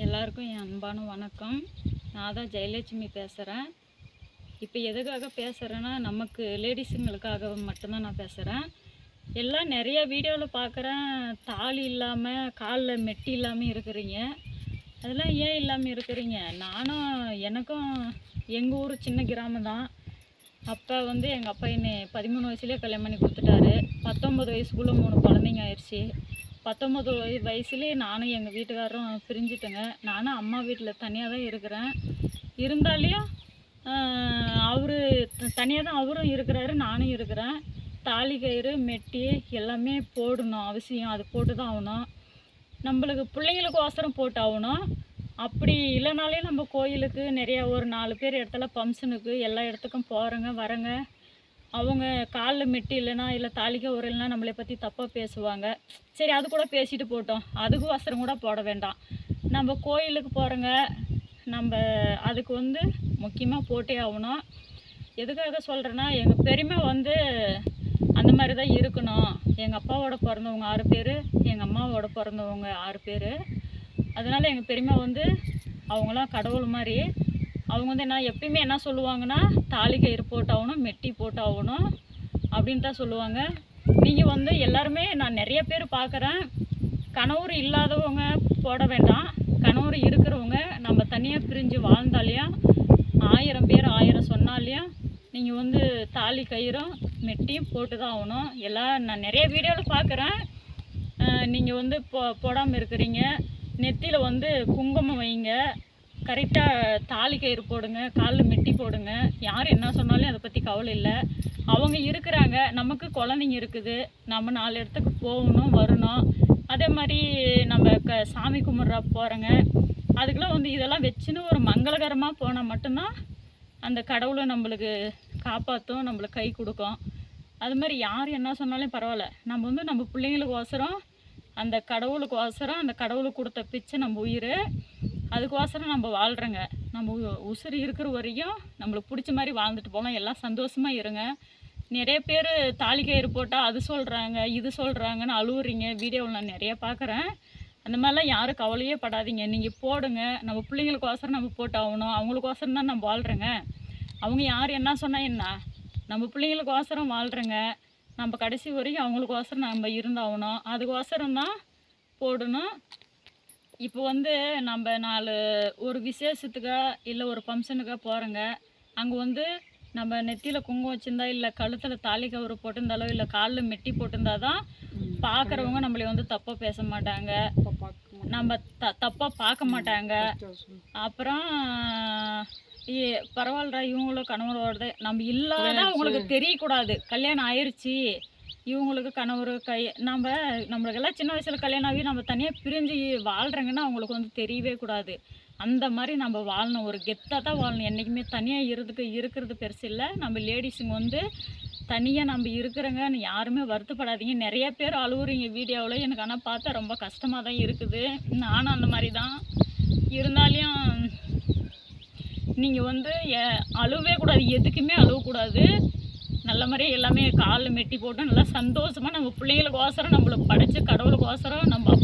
எல்லாருக்கும் என் அன்பான வணக்கம். நான் தான் ஜெயலட்சுமி பேசுகிறேன். இப்போ எதுக்காக பேசுகிறேன்னா, நமக்கு லேடிஸுங்களுக்காக மட்டும்தான் நான் பேசுகிறேன். எல்லாம் நிறைய வீடியோவில் பார்க்குறேன், தாலி இல்லாமல் காலில் மெட்டி இல்லாமல் இருக்கிறீங்க. அதெல்லாம் ஏன் இல்லாமல் இருக்கிறீங்க? எனக்கும் எங்கள் ஊர் சின்ன கிராமம் தான். அப்போ எங்கள் அப்பா என்னை 13 வயசுலேயே கல்யாணம் பண்ணி கொடுத்துட்டாரு. 19 வயசுக்குள்ளே 3 குழந்தைங்க ஆயிடுச்சு. 19 வயசுலேயே நானும் எங்கள் வீட்டுக்காரரும் பிரிஞ்சுட்டேங்க. நானும் அம்மா வீட்டில் தனியாக தான் இருக்கிறேன். இருந்தாலையும் அவர் தனியாக தான் அவரும் இருக்கிறாரு, நானும் இருக்கிறேன். தாலி கயிறு மெட்டி எல்லாமே போடணும், அவசியம். அது போட்டு தான் ஆகணும். நம்மளுக்கு பிள்ளைங்களுக்கு அவசரம் போட்டு ஆகணும். அப்படி இல்லைனாலே நம்ம கோயிலுக்கு நிறையா ஒரு 4 பேர் இடத்துல ஃபங்க்ஷனுக்கு எல்லா இடத்துக்கும் போகிறேங்க வரேங்க. அவங்க காலில் மெட்டி இல்லைன்னா இல்லை தாலிக்க ஒரு இல்லைன்னா நம்மளை பற்றி தப்பாக பேசுவாங்க. சரி, அது கூட பேசிட்டு போட்டோம், அதுக்கு வஸ்திரம் கூட போட வேண்டாம். நம்ம கோயிலுக்கு போகிறோங்க, நம்ம அதுக்கு முக்கியமாக போட்டே ஆகணும். எதுக்காக சொல்கிறேன்னா, எங்கள் பெரியம்மா அந்த மாதிரி தான் இருக்கணும். எங்கள் அப்பாவோட பிறந்தவங்க 6 பேர், எங்கள் அம்மாவோட பிறந்தவங்க 6 பேர். அதனால் எங்கள் பெரியம்மா அவங்களாம் கடவுள் மாதிரி. அவங்க நான் எப்பயுமே என்ன சொல்லுவாங்கன்னா, தாலி கயிறு போட்டாகணும், மெட்டி போட்டாகணும் அப்படின்னு தான் சொல்லுவாங்க. நீங்கள் எல்லாருமே நான் நிறைய பேர் பார்க்குறேன், கணவர் இல்லாதவங்க போட வேண்டாம். கணவர் இருக்கிறவங்க நம்ம தனியாக பிரிஞ்சு வாழ்ந்தாலையும் 1000 பேர் 1000 சொன்னாலையும் நீங்கள் தாலி கயிறும் மெட்டியும் போட்டு தான் ஆகணும். நான் நிறைய வீடியோவில் பார்க்குறேன். நீங்கள் போடாமல் இருக்கிறீங்க. நெத்தியில் குங்குமம் வைங்க, கரெக்டாக தாலி கயிறு போடுங்க, காலில் மெட்டி போடுங்க. யார் என்ன சொன்னாலும் அதை பற்றி கவலை இல்லை. அவங்க இருக்கிறாங்க, நமக்கு குழந்தைங்க இருக்குது, நம்ம 4 இடத்துக்கு போகணும் வரணும். அதே மாதிரி நம்ம சாமி கும்பிட்றா போகிறோங்க. அதுக்கெல்லாம் இதெல்லாம் வச்சுன்னு ஒரு மங்களகரமாக போனால் மட்டும்தான் அந்த கடவுளை நம்மளுக்கு காப்பாற்றும், நம்மளுக்கு கை கொடுக்கும். அது மாதிரி யார் என்ன சொன்னாலும் பரவாயில்ல. நம்ம பிள்ளைங்களுக்கு ஒசரம், அந்த கடவுளுக்கு ஒசரம், அந்த கடவுளுக்கு கொடுத்த பிச்சை நம்ம உயிர், அதுக்கோசரம் நம்ம வாழ்கிறோங்க. நம்ம உசுறு இருக்கிற வரையும் நம்மளுக்கு பிடிச்ச மாதிரி வாழ்ந்துட்டு போகலாம். எல்லாம் சந்தோஷமாக இருங்க. நிறைய பேர் தாலி கயிறு போட்டால் அது சொல்கிறாங்க இது சொல்கிறாங்கன்னு அழுவுறீங்க. வீடியோவில் நான் நிறைய பார்க்குறேன். அந்த மாதிரிலாம் யாரும் கவலையே படாதீங்க. நீங்கள் போடுங்க. நம்ம பிள்ளைங்களுக்கோசரம் நம்ம போட்டாகணும். அவங்களுக்கோசரம் தான் நம்ம வாழ்கிறோங்க. அவங்க யார் என்ன சொன்னால் என்ன, நம்ம பிள்ளைங்களுக்கோசரம் வாழ்கிறோங்க. நம்ம கடைசி வரைக்கும் அவங்களுக்கோசரம் நம்ம இருந்தாகணும். அதுக்கோசரம் தான் போடணும். இப்போ நம்ம 4 ஒரு விசேஷத்துக்கா இல்லை ஒரு ஃபங்க்ஷனுக்காக போகிறோங்க. அங்கே நம்ம நெத்தியில் குங்குமம் வச்சுருந்தா, இல்லை கழுத்தில் தாலி கயிறு போட்டிருந்தாலோ, இல்லை காலில் மெட்டி போட்டிருந்தா தான் பார்க்குறவங்க நம்மளை தப்பாக பேச மாட்டாங்க, நம்ம தப்பாக பார்க்க மாட்டாங்க. அப்புறம் பரவாயில்லடா இவங்களும் கணவரோட நம்ம இல்லாத அவங்களுக்கு தெரியக்கூடாது. கல்யாணம் ஆயிடுச்சு, இவங்களுக்கு கணவர் நம்மளுக்கெல்லாம் சின்ன வயசில் கல்யாணம் ஆகி நம்ம தனியாக பிரிஞ்சு வாழ்கிறோங்கன்னா அவங்களுக்கு தெரியவே கூடாது. அந்த மாதிரி நம்ம வாழணும், ஒரு கெத்தாக தான் வாழணும். என்றைக்குமே தனியாக இருக்கிறது பெருசு இல்லை. நம்ம லேடிஸுங்க தனியாக நம்ம இருக்கிறோங்கன்னு யாருமே வருத்தப்படாதீங்க. நிறைய பேர் அழுவுறீங்க வீடியோவில். எனக்கு ஆனால் பார்த்தா ரொம்ப கஷ்டமாக தான் இருக்குது. நானும் அந்த மாதிரி தான். இருந்தாலையும் நீங்கள் அழுவே கூடாது, எதுக்குமே அழுவக்கூடாது. நல்ல மாதிரி எல்லாமே காலில் மெட்டி போட்டு நல்லா சந்தோஷமாக நம்ம பிள்ளைங்களுக்கு ஓசரம், நம்மளுக்கு படைச்ச கடவுளுக்கு ஓசரம் நம்ம